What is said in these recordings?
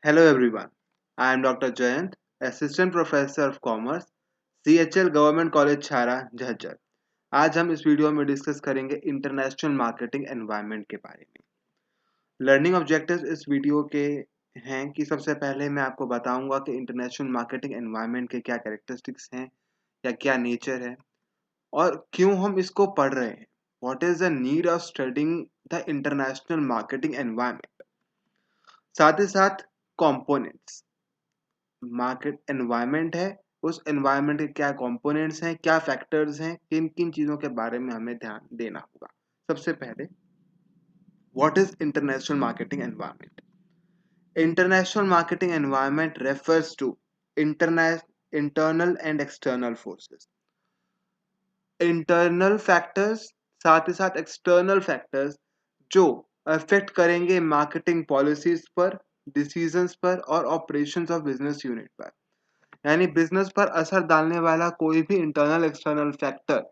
Hello everyone. I am Dr. Jayant, Assistant Professor of Commerce, CHL Government College छारा झज्जर। आज हम इस video में डिस्कस करेंगे इंटरनेशनल मार्केटिंग एनवायरनमेंट के बारे में। लर्निंग ऑब्जेक्टिव्स इस वीडियो के हैं कि सबसे पहले मैं आपको बताऊंगा कि इंटरनेशनल मार्केटिंग एनवायरनमेंट के क्या कैरेक्टरिस्टिक्स हैं या क्या नेचर है और क्यों हम इसको पढ़ रहे हैं। What is the need of studying the international marketing environment. साथ ही साथ कंपोनेंट्स, मार्केट एनवायरनमेंट है, उस एनवायरनमेंट के क्या कंपोनेंट्स हैं, क्या फैक्टर्स हैं, किन किन चीज़ों के बारे में हमें ध्यान देना होगा। सबसे पहले, what is international marketing environment. International marketing environment refers to internal and external forces. Internal factors साथ ही साथ एक्सटर्नल फैक्टर्स जो अफेक्ट करेंगे मार्केटिंग पॉलिसीज पर, डिसीजंस पर और ऑपरेशंस ऑफ बिजनेस यूनिट पर। यानी बिजनेस पर असर डालने वाला कोई भी इंटरनल एक्सटर्नल फैक्टर,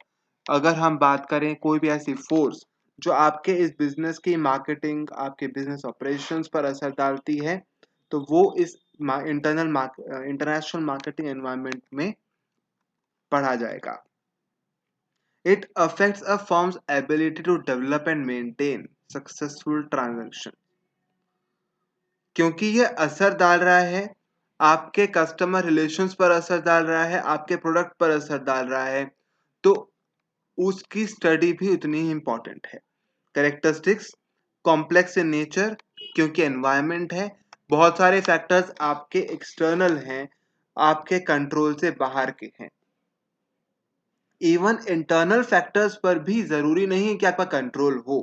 अगर हम बात करें कोई भी ऐसी फोर्स जो आपके इस बिजनेस की मार्केटिंग, आपके बिजनेस ऑपरेशंस पर असर डालती है, तो वो इस इंटरनेशनल मार्केटिंग एनवायरनमेंट में पढ़ा जाएगा। It affects a firm's ability to develop and maintain successful transaction. क्योंकि ये असर डाल रहा है, आपके कस्टमर रिलेशंस पर असर डाल रहा है, आपके प्रोडक्ट पर असर डाल रहा है, तो उसकी स्टडी भी उतनी ही इंपॉर्टेंट है। कैरेक्टरिस्टिक्स, कॉम्प्लेक्स इन नेचर, क्योंकि एनवायरनमेंट है, बहुत सारे फैक्टर्स आपके एक्सटर्नल हैं, आपके कंट्रोल से बाहर के हैं। इवन इंटरनल फैक्टर्स पर भी जरूरी नहीं है कि आपका कंट्रोल हो।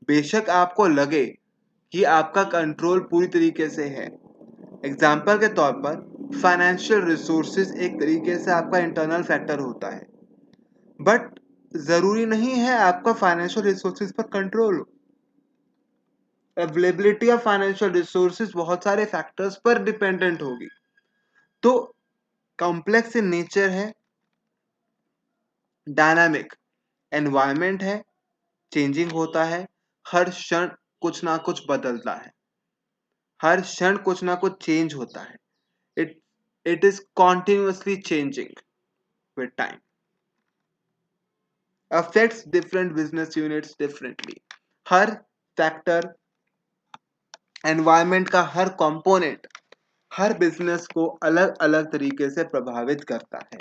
बेशक आपको लगे कि आपका कंट्रोल पूरी तरीके से है। एग्जाम्पल के तौर पर फाइनेंशियल रिसोर्सेज एक तरीके से आपका इंटरनल फैक्टर होता है, बट जरूरी नहीं है आपका फाइनेंशियल रिसोर्सेज पर कंट्रोल हो। अवेलेबिलिटी ऑफ फाइनेंशियल रिसोर्सेज बहुत सारे फैक्टर्स पर डिपेंडेंट होगी। तो कॉम्प्लेक्स इन नेचर है, डायनामिक एनवायरनमेंट है, चेंजिंग होता है, हर क्षण कुछ ना कुछ बदलता है, हर क्षण कुछ ना कुछ चेंज होता है। It it is continuously changing with time, affects different business units differently. Her factor, environment का हर कंपोनेंट हर बिजनेस को अलग अलग तरीके से प्रभावित करता है।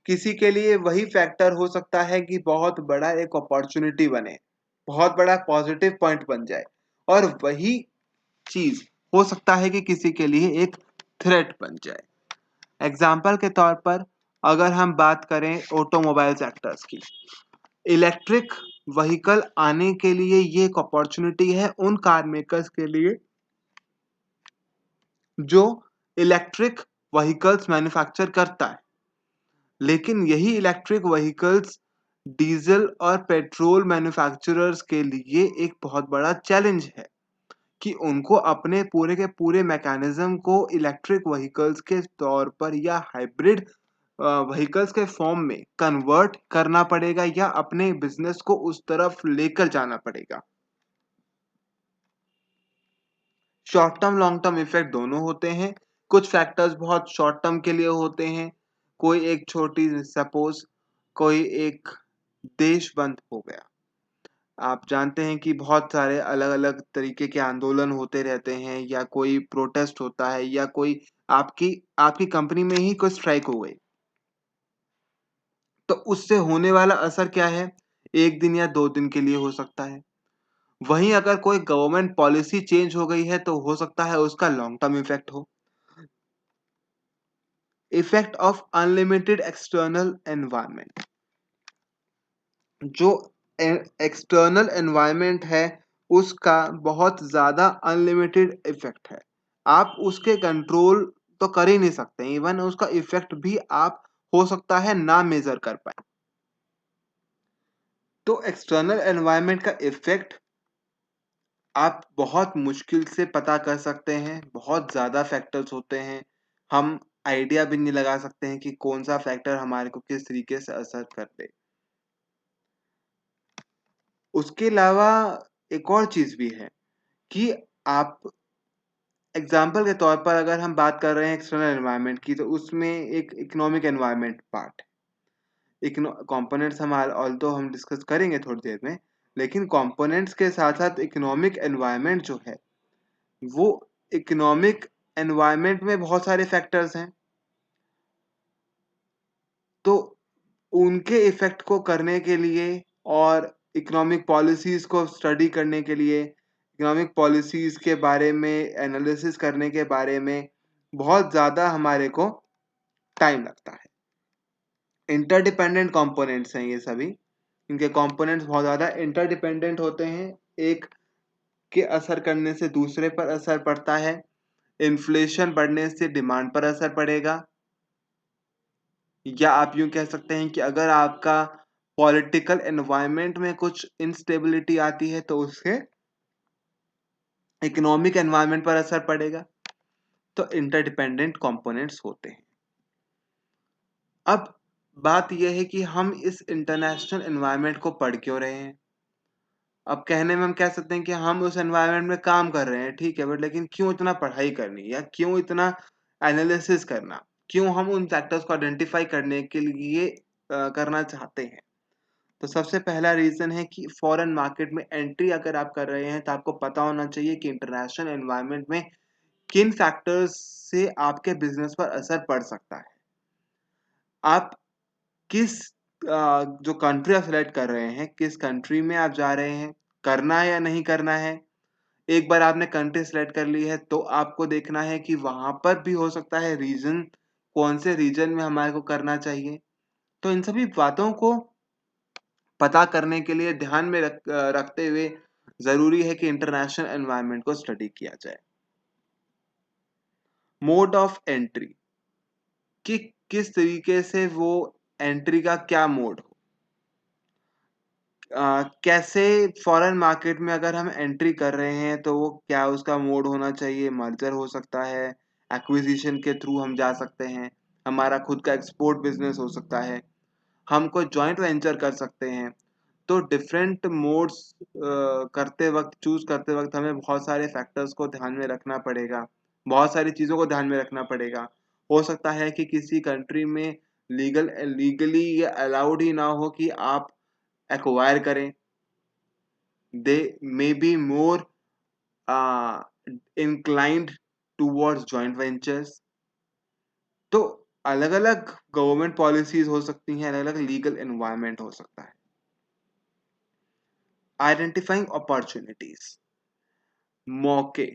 किसी के लिए वही फैक्टर हो सकता है कि बहुत बड़ा एक अपॉर्चुनिटी बने, बहुत बड़ा पॉजिटिव पॉइंट बन जाए, और वही चीज हो सकता है कि किसी के लिए एक थ्रेट बन जाए। एग्जाम्पल के तौर पर अगर हम बात करें ऑटोमोबाइल सेक्टर्स की, इलेक्ट्रिक व्हीकल आने के लिए ये एक अपॉर्चुनिटी है उन कार मेकर्स के लिए जो इलेक्ट्रिक व्हीकल्स मैन्युफैक्चर करता है। लेकिन यही इलेक्ट्रिक व्हीकल्स डीजल और पेट्रोल मैन्युफैक्चरर्स के लिए एक बहुत बड़ा चैलेंज है कि उनको अपने पूरे के पूरे मैकेनिज्म को इलेक्ट्रिक व्हीकल्स के तौर पर या हाइब्रिड व्हीकल्स के फॉर्म में कन्वर्ट करना पड़ेगा या अपने बिजनेस को उस तरफ लेकर जाना पड़ेगा। Short term long term effect दोनों होते हैं। कुछ फैक्टर्स बहुत शॉर्ट टर्म के लिए होते हैं। कोई एक छोटी, सपोज कोई एक देश बंद हो गया, आप जानते हैं कि बहुत सारे अलग अलग तरीके के आंदोलन होते रहते हैं, या कोई प्रोटेस्ट होता है, या कोई आपकी आपकी कंपनी में ही कोई स्ट्राइक हो गई, तो उससे होने वाला असर क्या है, एक दिन या 2 दिन के लिए हो सकता है। वहीं अगर कोई गवर्नमेंट पॉलिसी चेंज हो गई है तो हो सकता है उसका लॉन्ग टर्म इफेक्ट हो। Effect of unlimited external environment, जो एक्सटर्नल एनवायरनमेंट है उसका बहुत ज्यादा अनलिमिटेड इफेक्ट है। आप उसके कंट्रोल तो कर ही नहीं सकते, इवन उसका इफेक्ट भी आप हो सकता है ना मेजर कर पाए। तो एक्सटर्नल एनवायरनमेंट का इफेक्ट आप बहुत मुश्किल से पता कर सकते हैं। बहुत ज़्यादा फैक्टर्स होते हैं, हम आइडिया भी नहीं लगा सकते हैं कि कौन सा फैक्टर हमारे को किस तरीके से असर कर दे। उसके अलावा एक और चीज़ भी है कि आप एग्जाम्पल के तौर पर अगर हम बात कर रहे हैं एक्सटर्नल एनवायरनमेंट की, तो उसमें एक इकोनॉमिक एनवायरनमेंट पार्ट है। कंपोनेंट्स हम डिस्कस करेंगे थोड़ी देर में, लेकिन कंपोनेंट्स के साथ साथ इकोनॉमिक एनवायरनमेंट जो है, वो इकोनॉमिक एनवायरनमेंट में बहुत सारे फैक्टर्स हैं। तो उनके इफेक्ट को करने के लिए और इकोनॉमिक पॉलिसीज को स्टडी करने के लिए, इकोनॉमिक पॉलिसीज के बारे में एनालिसिस करने के बारे में बहुत ज़्यादा हमारे को टाइम लगता है। इंटरडिपेंडेंट कंपोनेंट्स हैं ये सभी, इनके कंपोनेंट्स बहुत ज़्यादा इंटरडिपेंडेंट होते हैं। एक के असर करने से दूसरे पर असर पड़ता है। इन्फ्लेशन बढ़ने से डिमांड पर असर पड़ेगा, या आप यूं कह सकते हैं कि अगर आपका पॉलिटिकल एनवायरनमेंट में कुछ इंस्टेबिलिटी आती है तो उससे इकोनॉमिक एनवायरनमेंट पर असर पड़ेगा। तो इंटरडिपेंडेंट कंपोनेंट्स होते हैं। अब बात यह है कि हम इस इंटरनेशनल एनवायरनमेंट को पढ़ क्यों रहे हैं। अब कहने में हम कह सकते हैं कि हम उस एनवायरनमेंट में काम कर रहे हैं, ठीक है, बट लेकिन क्यों इतना पढ़ाई करनी, या क्यों इतना एनालिसिस करना, क्यों हम उन फैक्टर्स को आइडेंटिफाई करने के लिए करना चाहते हैं। तो सबसे पहला रीजन है कि फॉरेन मार्केट में एंट्री अगर आप कर रहे हैं तो आपको पता होना चाहिए कि इंटरनेशनल एनवायरनमेंट में किन फैक्टर्स से आपके बिजनेस पर असर पड़ सकता है। आप किस जो कंट्री आप सेलेक्ट कर रहे हैं, किस कंट्री में आप जा रहे हैं, करना है या नहीं करना है। एक बार आपने कंट्री सेलेक्ट कर ली है तो आपको देखना है कि वहां पर भी हो सकता है रीजन, कौन से रीजन में हमारे को करना चाहिए। तो इन सभी बातों को पता करने के लिए ध्यान में रखते हुए जरूरी है कि इंटरनेशनल एनवायरनमेंट को स्टडी किया जाए। मोड ऑफ एंट्री, कि किस तरीके से वो एंट्री का क्या मोड हो। कैसे फॉरेन मार्केट में अगर हम एंट्री कर रहे हैं तो वो क्या उसका मोड होना चाहिए। मर्जर हो सकता है, एक्विजिशन के थ्रू हम जा सकते हैं, हमारा खुद का एक्सपोर्ट बिजनेस हो सकता है, हम कोई जॉइंट वेंचर कर सकते हैं। तो डिफरेंट मोड्स करते वक्त, चूज करते वक्त हमें बहुत सारे फैक्टर्स को ध्यान में रखना पड़ेगा, बहुत सारी चीज़ों को ध्यान में रखना पड़ेगा। हो सकता है कि किसी कंट्री में लीगली ये अलाउड ही ना हो कि आप एक्वायर करें। They may be more inclined towards joint ventures। तो अलग अलग गवर्नमेंट पॉलिसीज हो सकती हैं, अलग अलग लीगल एनवायरनमेंट हो सकता है। आइडेंटिफाइंग अपॉर्चुनिटीज, मौके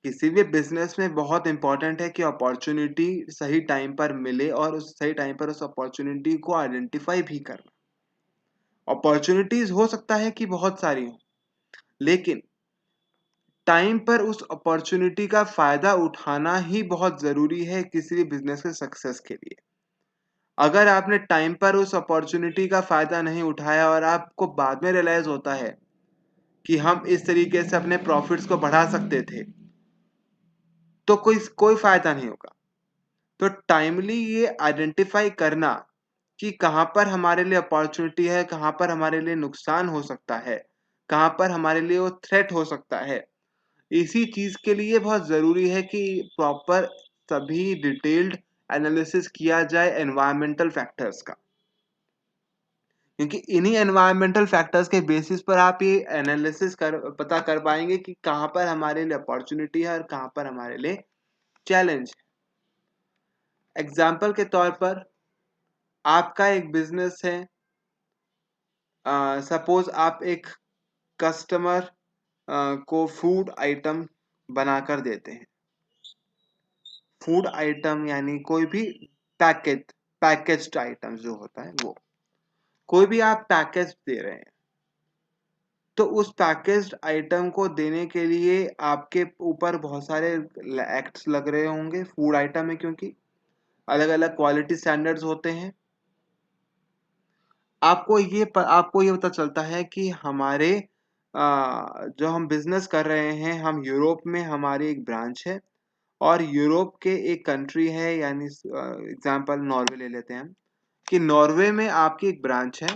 किसी भी बिजनेस में बहुत इंपॉर्टेंट है कि अपॉर्चुनिटी सही टाइम पर मिले और उस सही टाइम पर उस अपॉर्चुनिटी को आइडेंटिफाई भी करना। अपॉर्चुनिटीज हो सकता है कि बहुत सारी हो, लेकिन टाइम पर उस अपॉर्चुनिटी का फायदा उठाना ही बहुत जरूरी है किसी भी बिजनेस के सक्सेस के लिए। अगर आपने टाइम पर उस अपॉर्चुनिटी का फायदा नहीं उठाया और आपको बाद में रियलाइज होता है कि हम इस तरीके से अपने प्रॉफिट्स को बढ़ा सकते थे, तो कोई कोई फायदा नहीं होगा। तो टाइमली ये आइडेंटिफाई करना कि कहाँ पर हमारे लिए अपॉर्चुनिटी है, कहाँ पर हमारे लिए नुकसान हो सकता है, कहाँ पर हमारे लिए वो थ्रेट हो सकता है, इसी चीज के लिए बहुत जरूरी है कि प्रॉपर सभी डिटेल्ड एनालिसिस किया जाए एनवायरमेंटल फैक्टर्स का। क्योंकि इन्हीं एनवायरमेंटल फैक्टर्स के बेसिस पर आप ये एनालिसिस पता कर पाएंगे कि कहाँ पर हमारे लिए अपॉर्चुनिटी है और कहाँ पर हमारे लिए चैलेंज है। एग्जाम्पल के तौर पर आपका एक बिजनेस है, सपोज आप एक कस्टमर को फूड आइटम बनाकर देते हैं। फूड आइटम यानी कोई भी पैकेज्ड आइटम जो होता है, वो कोई भी आप पैकेज दे रहे हैं, तो उस पैकेज्ड आइटम को देने के लिए आपके ऊपर बहुत सारे एक्ट्स लग रहे होंगे। फूड आइटम है क्योंकि अलग अलग क्वालिटी स्टैंडर्ड्स होते हैं। आपको ये पता चलता है कि हमारे जो हम बिजनेस कर रहे हैं, हम यूरोप में हमारी एक ब्रांच है, और यूरोप के एक कंट्री है, यानी एग्जांपल नॉर्वे ले लेते हैं हम, कि नॉर्वे में आपकी एक ब्रांच है,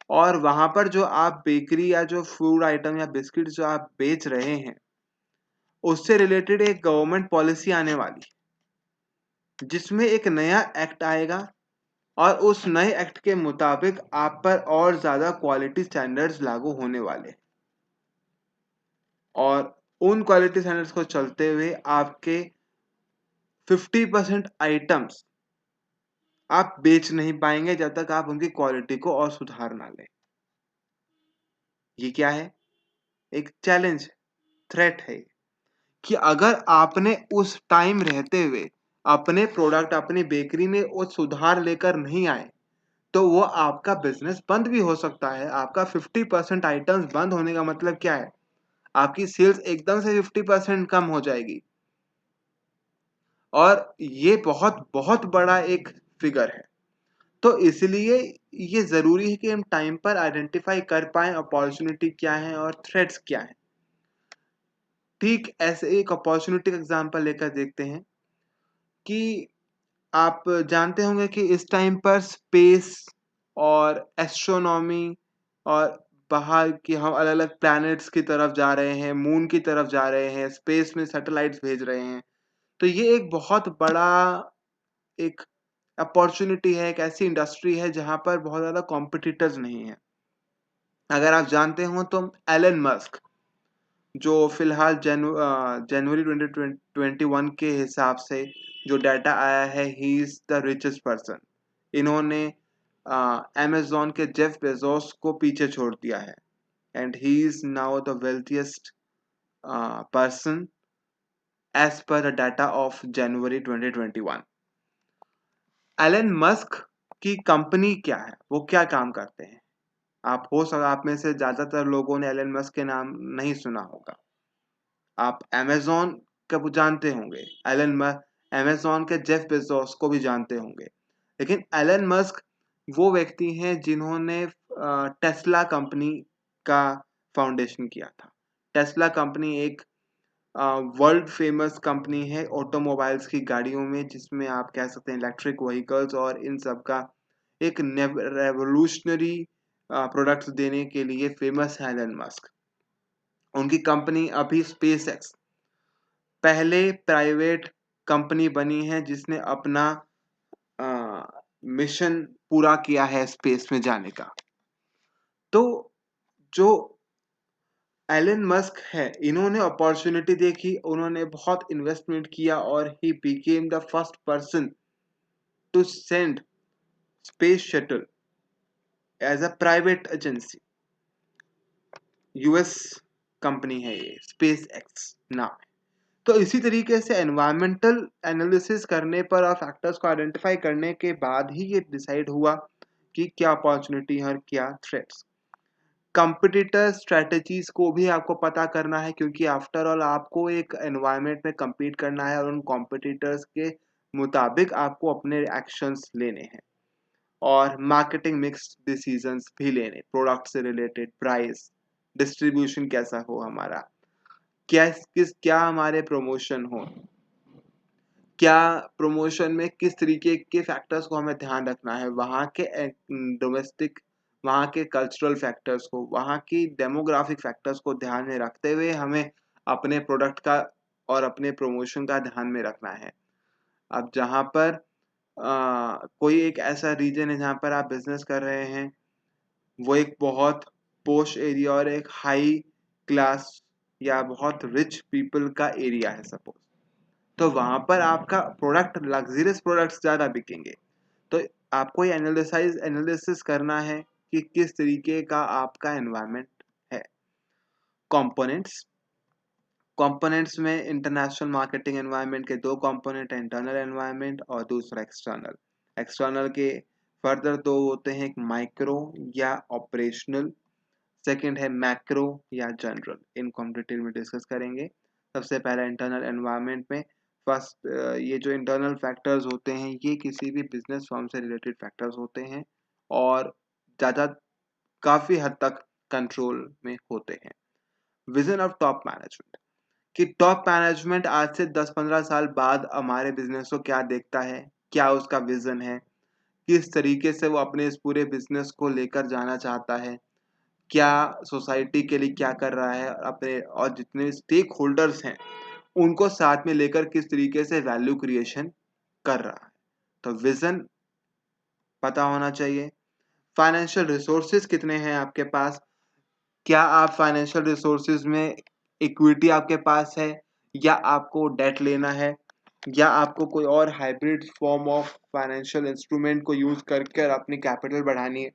और वहां पर जो आप बेकरी या जो फूड आइटम या बिस्किट जो आप बेच रहे हैं, उससे रिलेटेड एक गवर्नमेंट पॉलिसी आने वाली, जिसमें एक नया एक्ट आएगा और उस नए एक्ट के मुताबिक आप पर और ज्यादा क्वालिटी स्टैंडर्ड्स लागू होने वाले, और उन क्वालिटी स्टैंडर्ड्स को चलते हुए आपके 50% आइटम्स आप बेच नहीं पाएंगे जब तक आप उनकी क्वालिटी को और सुधार ना लें। ये क्या है? एक चैलेंज, थ्रेट है कि अगर आपने उस टाइम रहते हुए अपने प्रोडक्ट अपनी बेकरी में वो सुधार लेकर नहीं आए तो वो आपका बिजनेस बंद भी हो सकता है। आपका 50% आइटम्स बंद होने का मतलब क्या है? आपकी सेल्स एकदम से 50% कम हो जाएगी, और ये बहुत बहुत बड़ा एक फिगर है। तो इसलिए ये जरूरी है कि हम टाइम पर आइडेंटिफाई कर पाएं अपॉर्चुनिटी क्या है और थ्रेट्स क्या है। ठीक ऐसे एक अपॉर्चुनिटी का एग्जांपल लेकर देखते हैं कि आप जानते होंगे कि इस टाइम पर स्पेस और एस्ट्रोनॉमी और बाहर की हम अलग अलग प्लैनेट्स की तरफ जा रहे हैं, मून की तरफ जा रहे हैं, स्पेस में सैटेलाइट्स भेज रहे हैं। तो ये एक बहुत बड़ा एक अपॉर्चुनिटी है, एक ऐसी इंडस्ट्री है जहां पर बहुत ज़्यादा कॉम्पिटिटर्स नहीं है। अगर आप जानते हो तो एलन मस्क, जो फिलहाल जनवरी 2021 के हिसाब से जो डाटा आया है, he is the richest person. इन्होंने अमेजोन के जेफ बेजोस को पीछे छोड़ दिया है, and he is now the wealthiest person as per the data of January 2021। Elon Musk की कंपनी क्या है, वो क्या काम करते हैं? आप में से ज्यादातर लोगों ने एलन मस्क के नाम नहीं सुना होगा। आप अमेजोन को जानते होंगे, अमेजोन के जेफ बेजोस को भी जानते होंगे, लेकिन एलन मस्क वो व्यक्ति हैं जिन्होंने टेस्ला कंपनी का फाउंडेशन किया था। टेस्ला कंपनी एक वर्ल्ड फेमस कंपनी है ऑटोमोबाइल्स की गाड़ियों में, जिसमें आप कह सकते हैं इलेक्ट्रिक व्हीकल्स और इन सब का एक रेवोल्यूशनरी प्रोडक्ट्स देने के लिए फेमस है एलन मस्क। उनकी कंपनी अभी स्पेस एक्स पहले प्राइवेट कंपनी बनी है जिसने अपना मिशन पूरा किया है स्पेस में जाने का। तो जो एलन मस्क है, इन्होंने अपॉर्चुनिटी देखी, उन्होंने बहुत इन्वेस्टमेंट किया और he became the first person to send space shuttle as a private agency. US company है ये, स्पेस एक्स नाम है। तो इसी तरीके से एनवायरमेंटल एनालिसिस करने पर और फैक्टर्स को आइडेंटिफाई करने के बाद ही ये डिसाइड हुआ कि क्या अपॉर्चुनिटी है और क्या थ्रेट्स। कंपिटिटर स्ट्रेटजीज को भी आपको पता करना है, क्योंकि आफ्टर ऑल आपको एक एनवायरमेंट में compete करना है और उन कॉम्पिटिटर्स के मुताबिक आपको अपने एक्शंस लेने हैं और मार्केटिंग मिक्स डिसीजंस भी लेने, प्रोडक्ट से रिलेटेड, प्राइस, डिस्ट्रीब्यूशन कैसा हो हमारा, क्या हमारे प्रमोशन हो, क्या प्रमोशन में किस तरीके के फैक्टर्स को हमें ध्यान रखना है, वहाँ के डोमेस्टिक, वहाँ के कल्चरल फैक्टर्स को, वहाँ की डेमोग्राफिक फैक्टर्स को ध्यान में रखते हुए हमें अपने प्रोडक्ट का और अपने प्रमोशन का ध्यान में रखना है। अब जहाँ पर कोई एक ऐसा रीजन है जहाँ पर आप बिजनेस कर रहे हैं, वो एक बहुत पोश एरिया और एक हाई क्लास या बहुत रिच पीपल का एरिया है सपोज, तो वहां पर आपका प्रोडक्ट, लग्जरियस प्रोडक्ट्स ज़्यादा बिकेंगे। तो आपको ये एनालिसिस करना है कि किस तरीके का आपका एनवायरनमेंट है। कंपोनेंट्स कंपोनेंट्स में इंटरनेशनल मार्केटिंग एनवायरनमेंट के दो कंपोनेंट हैं, इंटरनल एनवायरनमेंट और दूसरा एक्सटर्नल। एक्सटर्नल के फर्दर दो होते हैं, एक माइक्रो या ऑपरेशनल, सेकंड है मैक्रो या जनरल। इनको हम डिटेल में डिस्कस करेंगे। सबसे पहला इंटरनल एनवायरनमेंट में फर्स्ट, ये जो इंटरनल फैक्टर्स होते हैं ये किसी भी बिजनेस फर्म से रिलेटेड फैक्टर्स होते हैं और ज़्यादा काफ़ी हद तक कंट्रोल में होते हैं। विजन ऑफ टॉप मैनेजमेंट, कि टॉप मैनेजमेंट आज से 10-15 साल बाद हमारे बिजनेस को क्या देखता है, क्या उसका विजन है, किस तरीके से वो अपने इस पूरे बिजनेस को लेकर जाना चाहता है, क्या सोसाइटी के लिए क्या कर रहा है, अपने और जितने स्टेक होल्डर्स हैं उनको साथ में लेकर किस तरीके से वैल्यू क्रिएशन कर रहा है। तो विजन पता होना चाहिए। फाइनेंशियल रिसोर्सेज कितने हैं आपके पास, क्या आप फाइनेंशियल रिसोर्सेज में इक्विटी आपके पास है, या आपको डेट लेना है, या आपको कोई और hybrid form of financial instrument को यूज करके अपनी कैपिटल बढ़ानी है।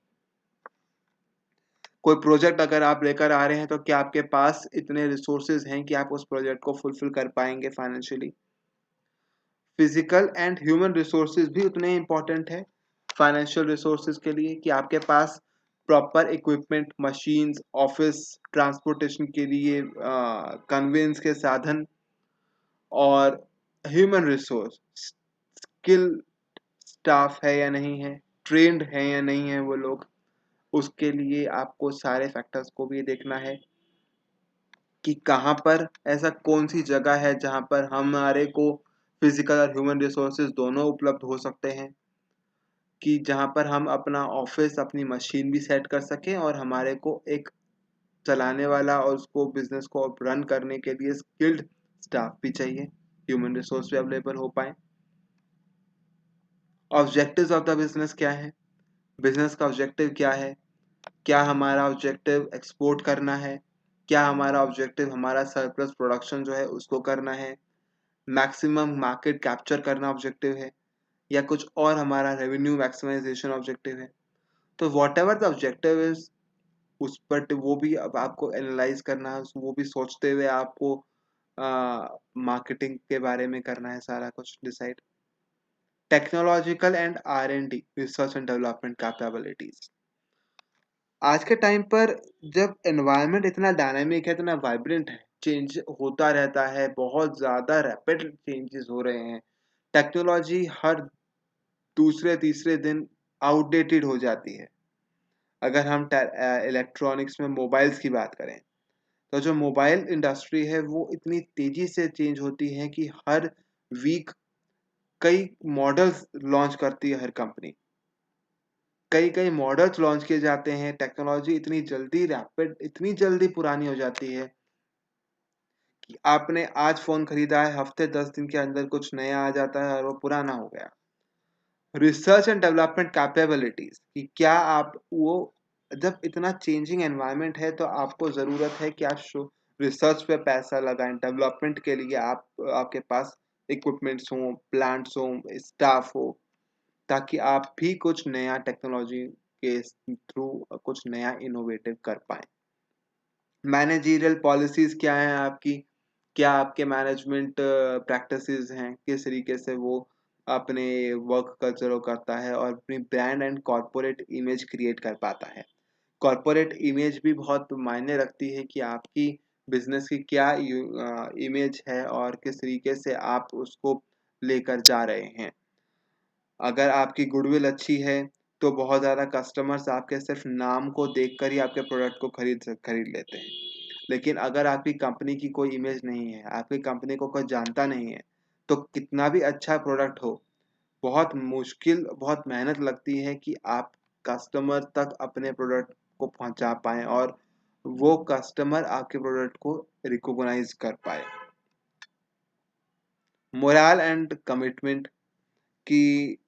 कोई प्रोजेक्ट अगर आप लेकर आ रहे हैं तो क्या आपके पास इतने रिसोर्सेज हैं कि आप उस प्रोजेक्ट को फुलफिल कर पाएंगे financially. Physical and human resources भी उतने ही इंपॉर्टेंट है फाइनेंशियल रिसोर्सेज के लिए, कि आपके पास proper equipment, machines, office, transportation के लिए कन्वेंस के साधन, और ह्यूमन रिसोर्स, स्किल स्टाफ है या नहीं है, ट्रेंड है या नहीं है वो लोग। उसके लिए आपको सारे फैक्टर्स को भी देखना है कि कहाँ पर ऐसा कौन सी जगह है जहाँ पर हमारे को फिजिकल और ह्यूमन रिसोर्सेज दोनों उपलब्ध हो सकते हैं, कि जहाँ पर हम अपना ऑफिस, अपनी मशीन भी सेट कर सकें और हमारे को एक चलाने वाला और उसको बिजनेस को रन करने के लिए स्किल्ड स्टाफ भी चाहिए, ह्यूमन रिसोर्स भी अवेलेबल हो पाए। ऑब्जेक्टिव्स ऑफ द बिजनेस क्या है, बिजनेस का ऑब्जेक्टिव क्या है, क्या हमारा ऑब्जेक्टिव एक्सपोर्ट करना है, क्या हमारा ऑब्जेक्टिव हमारा सरप्लस प्रोडक्शन जो है उसको करना है, मैक्सिमम मार्केट कैप्चर करना ऑब्जेक्टिव है, या कुछ और हमारा रेवेन्यू मैक्सिमाइजेशन ऑब्जेक्टिव है। तो what ever the objective is, उस पर वो भी अब आपको एनालाइज करना है, वो भी सोचते हुए आपको मार्केटिंग के बारे में करना है सारा कुछ decide. Technological and R&D, research and development capabilities. आज के टाइम पर जब एनवायरनमेंट इतना डायनामिक है, इतना वाइब्रेंट है, चेंज होता रहता है, बहुत ज़्यादा रैपिड चेंजेस हो रहे हैं, टेक्नोलॉजी हर दूसरे तीसरे दिन आउटडेटेड हो जाती है। अगर हम इलेक्ट्रॉनिक्स में मोबाइल्स की बात करें, तो जो मोबाइल इंडस्ट्री है वो इतनी तेजी से चेंज होती है कि हर वीक कई मॉडल्स लॉन्च करती है हर कंपनी, कई कई मॉडल्स लॉन्च किए जाते हैं। टेक्नोलॉजी इतनी जल्दी रैपिड, इतनी जल्दी पुरानी हो जाती है कि आपने आज फोन खरीदा है, हफ्ते 10 दिन के अंदर कुछ नया आ जाता है और वो पुराना हो गया। रिसर्च एंड डेवलपमेंट कैपेबिलिटीज, कि क्या आप वो, जब इतना चेंजिंग एनवायरनमेंट है तो आपको ज़रूरत है कि आप रिसर्च पे पैसा लगाएं, डेवलपमेंट के लिए आपके पास इक्विपमेंट्स हों, प्लांट्स हों, स्टाफ हो, ताकि आप भी कुछ नया टेक्नोलॉजी के थ्रू कुछ नया इनोवेटिव कर पाएं। मैनेजरियल पॉलिसीज क्या हैं आपकी, क्या आपके मैनेजमेंट प्रैक्टिसेस हैं, किस तरीके से वो अपने वर्क कल्चर को करता है और अपनी brand and corporate image create कर पाता है। कॉरपोरेट इमेज भी बहुत मायने रखती है कि आपकी बिजनेस की क्या इमेज है और किस तरीके से आप उसको लेकर जा रहे हैं। अगर आपकी गुडविल अच्छी है तो बहुत ज़्यादा कस्टमर्स आपके सिर्फ नाम को देखकर ही आपके प्रोडक्ट को खरीद लेते हैं। लेकिन अगर आपकी कंपनी की कोई इमेज नहीं है, आपकी कंपनी को कोई जानता नहीं है, तो कितना भी अच्छा प्रोडक्ट हो, बहुत मुश्किल, बहुत मेहनत लगती है कि आप कस्टमर तक अपने प्रोडक्ट को पहुंचा पाएं और वो कस्टमर आपके प्रोडक्ट को रिकॉग्नाइज कर पाए। मोरल एंड कमिटमेंट, कि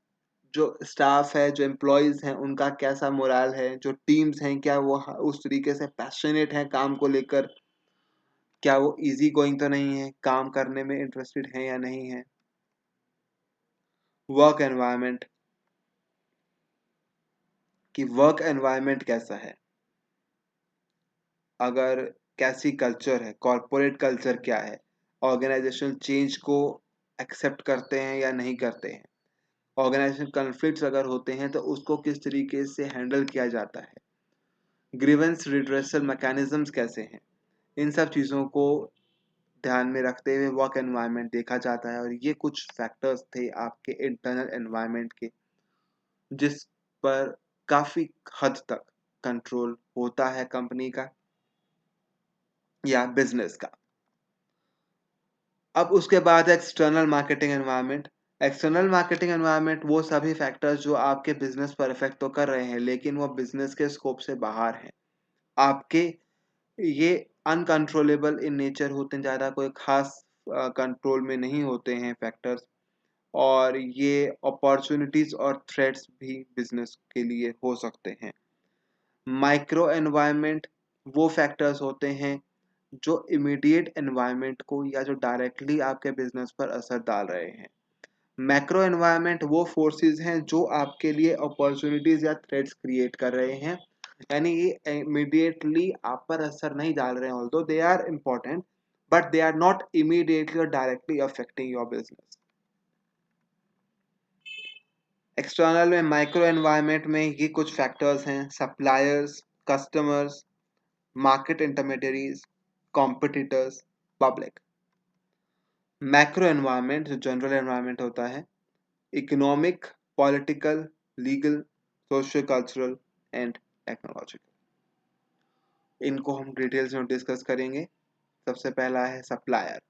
जो स्टाफ है, जो एम्प्लॉयज हैं, उनका कैसा मोरल है, जो टीम्स हैं क्या वो उस तरीके से पैशनेट हैं काम को लेकर, क्या वो इजी गोइंग तो नहीं है, काम करने में इंटरेस्टेड है या नहीं है। वर्क एनवायरनमेंट, कि वर्क एनवायरनमेंट कैसा है, अगर कैसी कल्चर है, कॉरपोरेट कल्चर क्या है, ऑर्गेनाइजेशनल चेंज को एक्सेप्ट करते हैं या नहीं करते हैं, ऑर्गेनाइजेशन कॉन्फ्लिक्ट्स अगर होते हैं तो उसको किस तरीके से हैंडल किया जाता है, ग्रीवेंस रिड्रेसल मैकेनिज्म्स कैसे हैं। इन सब चीज़ों को ध्यान में रखते हुए वर्क एनवायरनमेंट देखा जाता है। और ये कुछ फैक्टर्स थे आपके इंटरनल एनवायरनमेंट के, जिस पर काफ़ी हद तक कंट्रोल होता है कंपनी का या बिजनेस का। अब उसके बाद external marketing environment. External marketing environment वो सभी फैक्टर्स जो आपके बिजनेस पर इफेक्ट तो कर रहे हैं लेकिन वो बिजनेस के स्कोप से बाहर हैं, आपके ये अनकंट्रोलेबल इन नेचर होते हैं, ज़्यादा कोई खास कंट्रोल में नहीं होते हैं फैक्टर्स, और ये अपॉर्चुनिटीज और थ्रेट्स भी बिजनेस के लिए हो सकते हैं। माइक्रो एनवायरनमेंट वो फैक्टर्स होते हैं जो इमीडिएट एनवायरनमेंट को या जो डायरेक्टली आपके बिजनेस पर असर डाल रहे हैं। मैक्रो एनवायरनमेंट वो फोर्सेस हैं जो आपके लिए अपॉर्चुनिटीज या थ्रेट्स क्रिएट कर रहे हैं, यानी ये इमीडिएटली आप पर असर नहीं डाल रहे हैं, although they are important but they are not immediately or directly affecting your business. External में माइक्रो एनवायरनमेंट में ये कुछ फैक्टर्स हैं: suppliers, customers, market intermediaries, competitors, public. Macro environment जो जनरल एनवायरनमेंट होता है, economic, political, legal, socio cultural and technological. इनको हम डिटेल्स में डिस्कस करेंगे। सबसे पहला है सप्लायर।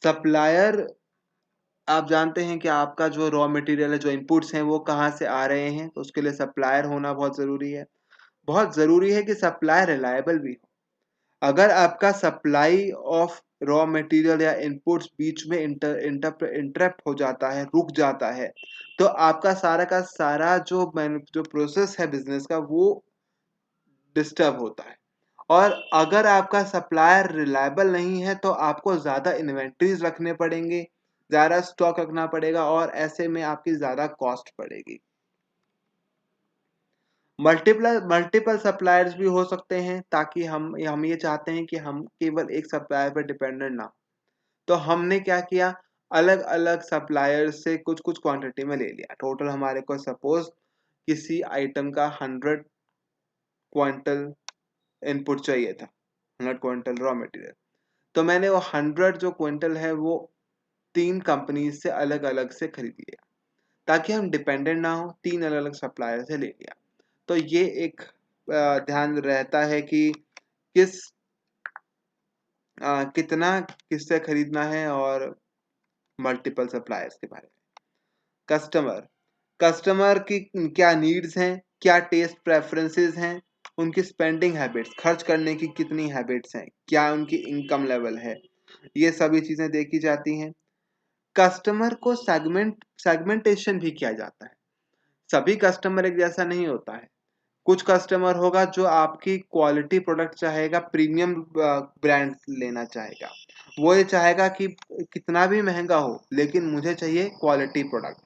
सप्लायर, आप जानते हैं कि आपका जो रॉ मटेरियल है, जो इनपुट्स हैं, वो कहाँ से आ रहे हैं, तो उसके लिए सप्लायर होना बहुत ज़रूरी है। बहुत ज़रूरी है कि सप्लायर रिलायबल भी हो। अगर आपका सप्लाई ऑफ रॉ मटेरियल या इनपुट्स बीच में इंटरप्ट हो जाता है, रुक जाता है, तो आपका सारा का सारा जो प्रोसेस है बिजनेस का, वो डिस्टर्ब होता है। और अगर आपका सप्लायर रिलायबल नहीं है तो आपको ज़्यादा इन्वेंट्रीज रखने पड़ेंगे, ज़्यादा स्टॉक रखना पड़ेगा, और ऐसे में आपकी ज़्यादा कॉस्ट पड़ेगी। मल्टीपल सप्लायर्स भी हो सकते हैं, ताकि हम ये चाहते हैं कि हम केवल एक सप्लायर पर डिपेंडेंट ना हो। तो हमने क्या किया, अलग अलग सप्लायर से कुछ कुछ क्वांटिटी में ले लिया। टोटल हमारे को सपोज किसी आइटम का 100 क्वांटल इनपुट चाहिए था, 100 क्वांटल रॉ मटेरियल। तो मैंने वो 100 जो क्विंटल है वो 3 कंपनीज से अलग अलग से खरीद लिया, ताकि हम डिपेंडेंट ना हो, 3 अलग अलग सप्लायर से ले लिया। तो ये एक ध्यान रहता है कि कितना किससे खरीदना है, और मल्टीपल सप्लायर्स के बारे में। कस्टमर, कस्टमर की क्या नीड्स हैं, क्या टेस्ट प्रेफरेंसेस हैं, उनकी स्पेंडिंग हैबिट्स, खर्च करने की कितनी हैबिट्स हैं, क्या उनकी इनकम लेवल है, ये सभी चीजें देखी जाती हैं। कस्टमर को सेगमेंटेशन भी किया जाता है। सभी कस्टमर एक जैसा नहीं होता है। कुछ कस्टमर होगा जो आपकी क्वालिटी प्रोडक्ट चाहेगा, प्रीमियम ब्रांड लेना चाहेगा। वो ये चाहेगा कि कितना भी महंगा हो लेकिन मुझे चाहिए क्वालिटी प्रोडक्ट।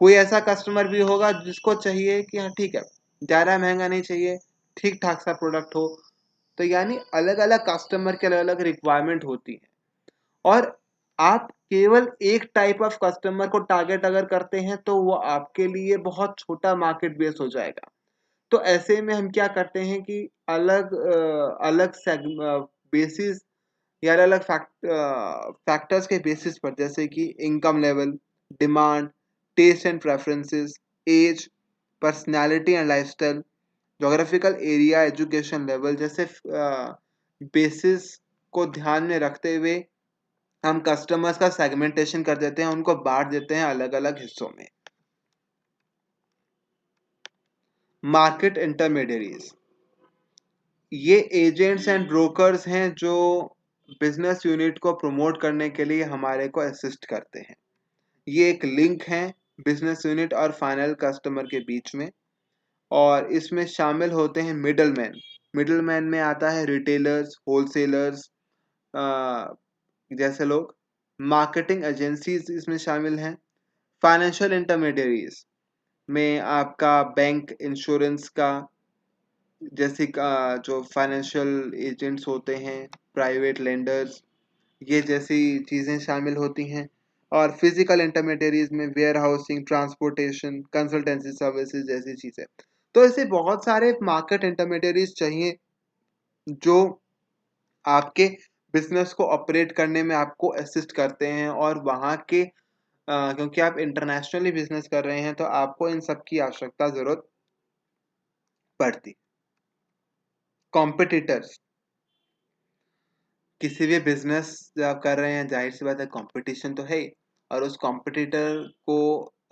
कोई ऐसा कस्टमर भी होगा जिसको चाहिए कि हाँ ठीक है, ज़्यादा महंगा नहीं चाहिए, ठीक ठाक सा प्रोडक्ट हो। तो यानी अलग अलग कस्टमर के अलग अलग रिक्वायरमेंट होती है, और आप केवल एक टाइप ऑफ कस्टमर को टारगेट अगर करते हैं तो वो आपके लिए बहुत छोटा मार्केट बेस हो जाएगा। तो ऐसे में हम क्या करते हैं कि अलग अलग बेसिस या अलग अलग फैक्टर्स के बेसिस पर, जैसे कि income level, demand, taste and preferences, age, personality and lifestyle, geographical area, education level जैसे बेसिस को ध्यान में रखते हुए हम कस्टमर्स का सेगमेंटेशन कर देते हैं, उनको बांट देते हैं अलग अलग हिस्सों में। मार्केट इंटरमीडियरीज, ये एजेंट्स एंड ब्रोकर्स हैं जो बिजनेस यूनिट को प्रमोट करने के लिए हमारे को असिस्ट करते हैं। ये एक लिंक है बिजनेस यूनिट और फाइनल कस्टमर के बीच में, और इसमें शामिल होते हैं मिडलमैन। मिडलमैन में आता है रिटेलर्स, होलसेलर्स जैसे लोग। मार्केटिंग एजेंसीज इसमें शामिल हैं। फाइनेंशियल इंटरमीडियरीज में आपका बैंक, इंश्योरेंस का जैसे जो फाइनेंशियल एजेंट्स होते हैं, प्राइवेट लेंडर्स, ये जैसी चीज़ें शामिल होती हैं। और फिजिकल इंटरमीडियरीज में warehousing, transportation, consultancy services जैसी चीज़ें। तो ऐसे बहुत सारे मार्केट इंटरमीडियरीज चाहिए जो आपके बिजनेस को ऑपरेट करने में आपको असिस्ट करते हैं, और वहाँ के क्योंकि आप इंटरनेशनली बिजनेस कर रहे हैं तो आपको इन सब की आवश्यकता ज़रूरत पड़ती। कॉम्पिटिटर्स, किसी भी बिजनेस जो आप कर रहे हैं, जाहिर सी बात है कंपटीशन तो है ही, और उस कंपटीटर को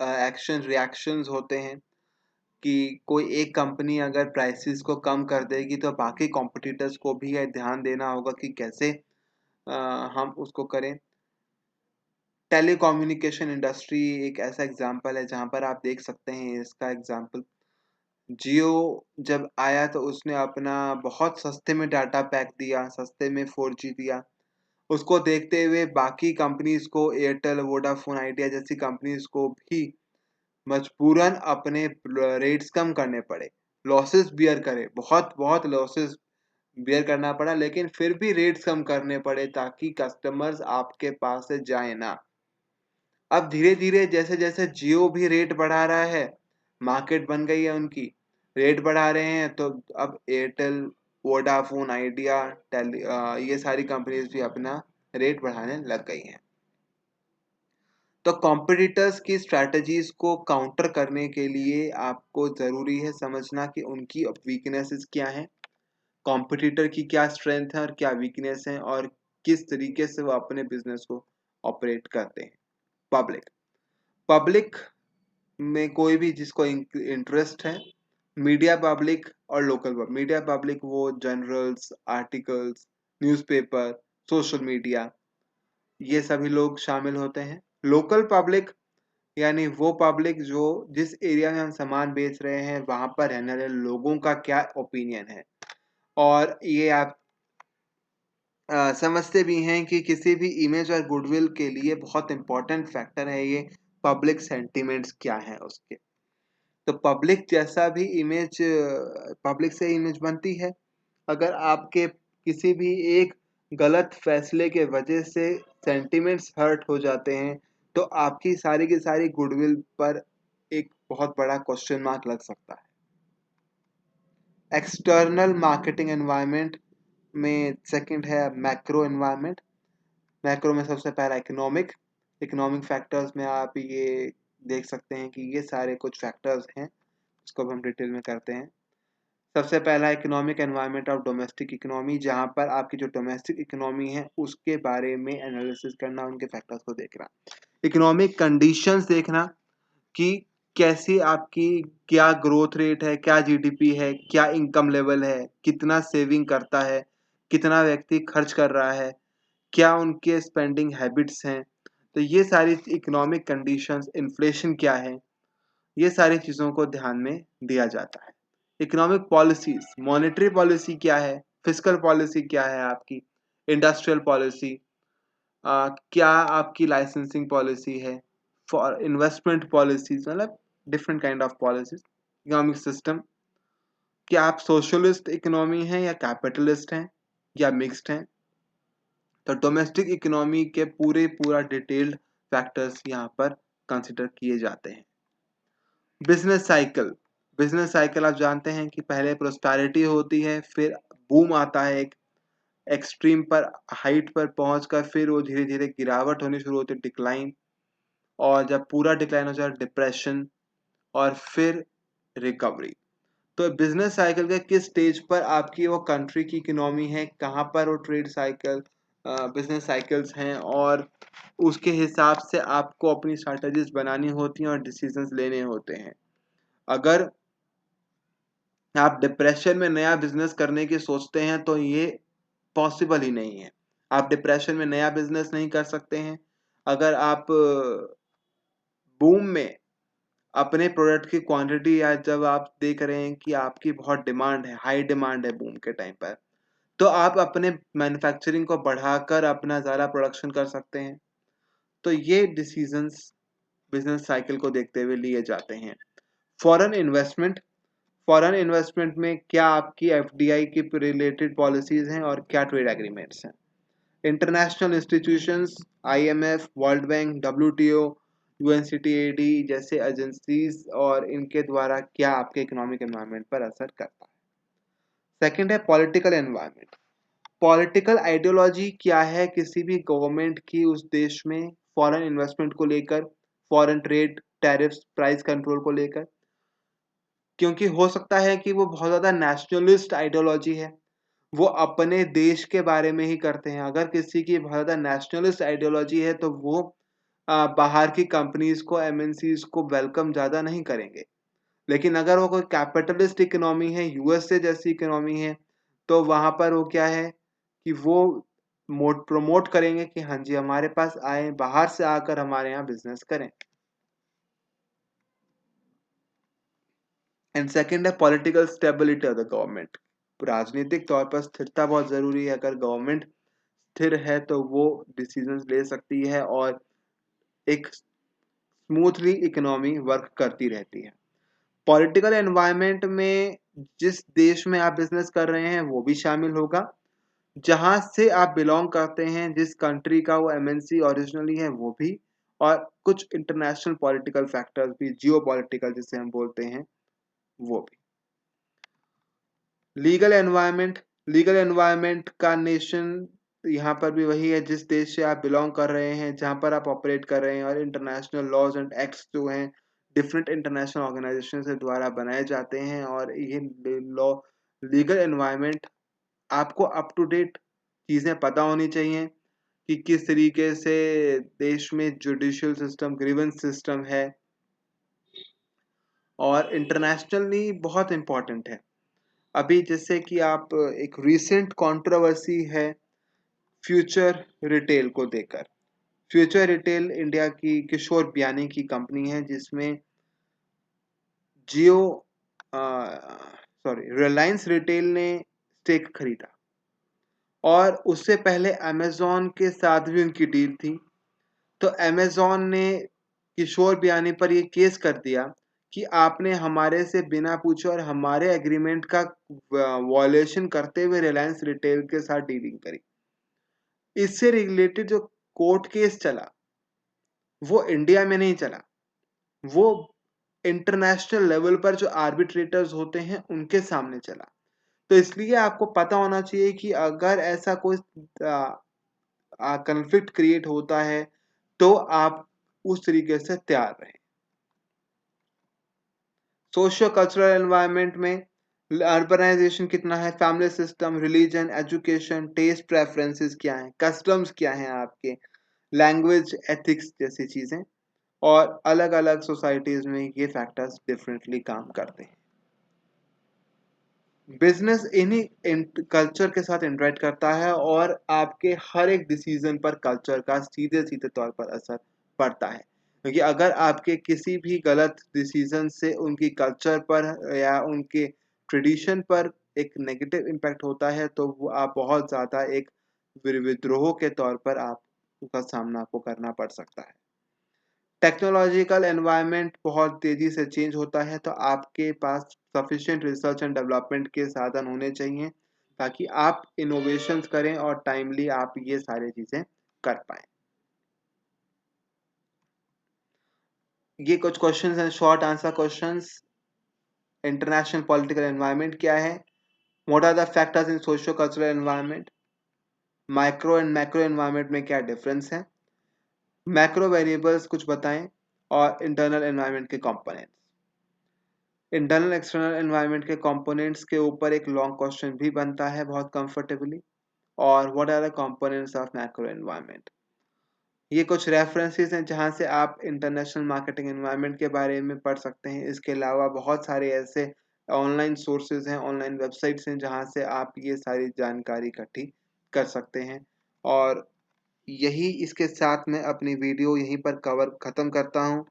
एक्शन रिएक्शंस होते हैं कि कोई एक कंपनी अगर प्राइसेस को कम कर देगी तो बाकी कॉम्पिटिटर्स को भी ये ध्यान देना होगा कि कैसे अ, हम उसको करें। टेलीकम्युनिकेशन इंडस्ट्री एक ऐसा एग्जांपल है जहां पर आप देख सकते हैं इसका एग्जांपल। जियो जब आया तो उसने अपना बहुत सस्ते में डाटा पैक दिया, सस्ते में 4G दिया। उसको देखते हुए बाकी कंपनीज को, एयरटेल, वोडाफोन आइडिया जैसी कंपनीज को भी मजबूरन अपने रेट्स कम करने पड़े, लॉसेस बियर करे, बहुत बहुत लॉसेस बियर करना पड़ा, लेकिन फिर भी रेट्स कम करने पड़े ताकि कस्टमर्स आपके पास से जाए ना। अब धीरे धीरे जैसे जैसे जियो भी रेट बढ़ा रहा है, मार्केट बन गई है उनकी, रेट बढ़ा रहे हैं, तो अब एयरटेल, वोडाफोन आइडिया, ये सारी कंपनीज भी अपना रेट बढ़ाने लग गई हैं। तो कॉम्पिटिटर्स की स्ट्रैटेजीज को काउंटर करने के लिए आपको ज़रूरी है समझना कि उनकी वीकनेसेस क्या हैं, कॉम्पिटिटर की क्या स्ट्रेंथ है और क्या वीकनेस है, और किस तरीके से वो अपने बिजनेस को ऑपरेट करते हैं। पब्लिक पब्लिक में कोई भी जिसको इंटरेस्ट है, मीडिया पब्लिक और लोकल पब्लिक। मीडिया पब्लिक वो journals, articles, newspaper, social media, ये सभी लोग शामिल होते हैं। लोकल पब्लिक यानी वो पब्लिक जो जिस एरिया में हम सामान बेच रहे हैं वहां पर रहने वाले लोगों का क्या ओपिनियन है, और ये आप समझते भी हैं कि किसी भी इमेज और गुडविल के लिए बहुत इंपॉर्टेंट फैक्टर है ये पब्लिक सेंटिमेंट्स क्या है उसके। तो पब्लिक जैसा भी इमेज, पब्लिक से इमेज बनती है। अगर आपके किसी भी एक गलत फैसले के वजह से सेंटिमेंट्स हर्ट हो जाते हैं तो आपकी सारी की सारी गुडविल पर एक बहुत बड़ा क्वेश्चन मार्क लग सकता है। एक्सटर्नल मार्केटिंग एनवायरनमेंट में सेकंड है मैक्रो एनवायरनमेंट। मैक्रो में सबसे पहला इकोनॉमिक। इकोनॉमिक फैक्टर्स में आप ये देख सकते हैं कि ये सारे कुछ फैक्टर्स हैं जिसको अब हम डिटेल में करते हैं। सबसे पहला economic environment of domestic economy, जहां पर आपकी जो डोमेस्टिक इकोनॉमी है उसके बारे में एनालिसिस करना, उनके फैक्टर्स को देखना। इकोनॉमिक कंडीशंस देखना कि कैसी आपकी क्या ग्रोथ रेट है, क्या जीडीपी है, क्या इनकम लेवल है, कितना सेविंग करता है, कितना व्यक्ति खर्च कर रहा है, क्या उनके स्पेंडिंग हैबिट्स हैं। तो ये सारी इकोनॉमिक कंडीशंस, इन्फ्लेशन क्या है, ये सारी चीज़ों को ध्यान में दिया जाता है। इकोनॉमिक पॉलिसीज, मॉनेटरी पॉलिसी क्या है, फिस्कल पॉलिसी क्या है आपकी, इंडस्ट्रियल पॉलिसी, क्या आपकी लाइसेंसिंग पॉलिसी है, फॉर इन्वेस्टमेंट पॉलिसीज, मतलब different kind of policies. Economic system, क्या आप सोशलिस्ट इकोनॉमी हैं या कैपिटलिस्ट हैं या मिक्स्ड हैं। तो डोमेस्टिक इकोनॉमी के पूरा डिटेल्ड फैक्टर्स यहाँ पर कंसिडर किए जाते हैं। बिजनेस साइकिल, बिजनेस साइकिल आप जानते हैं कि पहले प्रोस्पेरिटी होती है, फिर बूम आता है, एक एक्सट्रीम पर, हाइट पर पहुंचकर फिर वो धीरे धीरे गिरावट होनी शुरू होती है, डिक्लाइन, और जब पूरा डिक्लाइन हो जाए डिप्रेशन, और फिर रिकवरी। तो बिजनेस साइकिल के किस स्टेज पर आपकी वो कंट्री की इकोनॉमी है, कहाँ पर वो ट्रेड साइकिल, बिजनेस साइकिल्स हैं, और उसके हिसाब से आपको अपनी स्ट्रैटेजीज बनानी होती हैं और डिसीजंस लेने होते हैं। अगर आप डिप्रेशन में नया बिजनेस करने की सोचते हैं तो ये पॉसिबल ही नहीं है। आप डिप्रेशन में नया बिजनेस नहीं कर सकते हैं। अगर आप बूम में अपने प्रोडक्ट की क्वांटिटी, या जब आप देख रहे हैं कि आपकी बहुत डिमांड है, हाई डिमांड है बूम के टाइम पर, तो आप अपने मैन्युफैक्चरिंग को बढ़ाकर अपना ज़्यादा प्रोडक्शन कर सकते हैं। तो ये डिसीजंस बिजनेस साइकिल को देखते हुए लिए जाते हैं। फॉरेन इन्वेस्टमेंट, फॉरेन इन्वेस्टमेंट में क्या आपकी एफडीआई की रिलेटेड पॉलिसीज हैं और क्या ट्रेड एग्रीमेंट्स हैं। International institutions, IMF, World Bank, WTO, UNCTAD जैसे एजेंसीज, और इनके द्वारा क्या आपके इकोनॉमिक एनवायरनमेंट पर असर करता है। सेकंड है पॉलिटिकल एनवायरनमेंट। पॉलिटिकल आइडियोलॉजी क्या है किसी भी गवर्नमेंट की उस देश में फॉरेन इन्वेस्टमेंट को लेकर, foreign trade, tariffs, price control को लेकर। क्योंकि हो सकता है कि वो बहुत ज़्यादा नेशनलिस्ट आइडियोलॉजी है, वो अपने देश के बारे में ही करते हैं। अगर किसी की बहुत ज़्यादा नेशनलिस्ट आइडियोलॉजी है तो वो बाहर की कंपनीज को, एमएनसीज को वेलकम ज़्यादा नहीं करेंगे। लेकिन अगर वो कोई कैपिटलिस्ट इकोनॉमी है, यूएसए जैसी इकोनॉमी है, तो वहाँ पर वो क्या है कि वो प्रमोट करेंगे कि हाँ जी हमारे पास आए, बाहर से आकर हमारे यहाँ बिजनेस करें। एंड सेकंड है political stability of the government. राजनीतिक तौर पर स्थिरता बहुत जरूरी है। अगर गवर्नमेंट स्थिर है तो वो डिसीजंस ले सकती है और एक स्मूथली इकोनॉमी वर्क करती रहती है। पॉलिटिकल एनवायरनमेंट में जिस देश में आप बिजनेस कर रहे हैं वो भी शामिल होगा, जहां से आप बिलोंग करते हैं, जिस कंट्री का वो एमएनसी ओरिजिनली है वो भी, और कुछ इंटरनेशनल पॉलिटिकल फैक्टर्स भी, जियो पॉलिटिकल जिसे हम बोलते हैं वो भी। लीगल एनवायरनमेंट का नेशन यहाँ पर भी वही है जिस देश से आप बिलोंग कर रहे हैं, जहाँ पर आप ऑपरेट कर रहे हैं, और इंटरनेशनल लॉज एंड एक्ट्स जो हैं डिफरेंट इंटरनेशनल ऑर्गेनाइजेशन से द्वारा बनाए जाते हैं। और ये लॉ, लीगल एनवायरनमेंट, आपको अप टू डेट चीज़ें पता होनी चाहिए कि किस तरीके से देश में जुडिशियल सिस्टम, ग्रीवेंस सिस्टम है, और इंटरनेशनली बहुत इम्पोर्टेंट है। अभी जैसे कि आप, एक रीसेंट कंट्रोवर्सी है फ्यूचर रिटेल को देकर। फ्यूचर रिटेल इंडिया की किशोर बियानी की कंपनी है, जिसमें जियो रिलायंस रिटेल ने स्टेक खरीदा, और उससे पहले अमेजोन के साथ भी उनकी डील थी। तो अमेजोन ने किशोर बियानी पर ये केस कर दिया कि आपने हमारे से बिना पूछे और हमारे एग्रीमेंट का वॉयलेशन करते हुए रिलायंस रिटेल के साथ डीलिंग करी। इससे रिलेटेड जो कोर्ट केस चला वो इंडिया में नहीं चला, वो इंटरनेशनल लेवल पर जो आर्बिट्रेटर्स होते हैं उनके सामने चला। तो इसलिए आपको पता होना चाहिए कि अगर ऐसा कोई कन्फ्लिक्ट क्रिएट होता है तो आप उस तरीके से तैयार रहें। सोशियो कल्चरल एनवायरनमेंट में अर्बनाइजेशन कितना है, family system, religion, education, taste preferences क्या हैं, कस्टम्स क्या हैं आपके, लैंग्वेज, एथिक्स जैसी चीजें, और अलग अलग सोसाइटीज में ये फैक्टर्स डिफरेंटली काम करते हैं। बिजनेस इन्हीं कल्चर के साथ इंटरेक्ट करता है, और आपके हर एक डिसीजन पर कल्चर का सीधे सीधे तौर पर असर पड़ता है। क्योंकि अगर आपके किसी भी गलत डिसीजन से उनकी कल्चर पर या उनके ट्रेडिशन पर एक नेगेटिव इम्पैक्ट होता है तो वो आप बहुत ज़्यादा एक विद्रोह के तौर पर आपका सामना आपको करना पड़ सकता है। टेक्नोलॉजिकल एनवायरनमेंट बहुत तेजी से चेंज होता है, तो आपके पास सफिशिएंट रिसर्च एंड डेवलपमेंट के साधन होने चाहिए ताकि आप इनोवेशंस करें और टाइमली आप ये सारी चीजें कर पाएं। ये कुछ क्वेश्चंस हैं, short answer questions. International political environment क्या है? What are the factors in socio cultural environment? Micro and macro environment में क्या डिफरेंस है? मैक्रो वेरिएबल्स कुछ बताएं, और इंटरनल एनवायरनमेंट के कंपोनेंट्स। इंटरनल एक्सटर्नल एनवायरनमेंट के कंपोनेंट्स के ऊपर एक लॉन्ग क्वेश्चन भी बनता है बहुत कंफर्टेबली। और what are the components of macro environment. ये कुछ रेफरेंसेस हैं जहां से आप इंटरनेशनल मार्केटिंग एनवायरनमेंट के बारे में पढ़ सकते हैं। इसके अलावा बहुत सारे ऐसे ऑनलाइन सोर्सेज हैं, ऑनलाइन वेबसाइट्स हैं जहां से आप ये सारी जानकारी इकट्ठी कर सकते हैं। और यही इसके साथ मैं अपनी वीडियो यहीं पर कवर ख़त्म करता हूँ।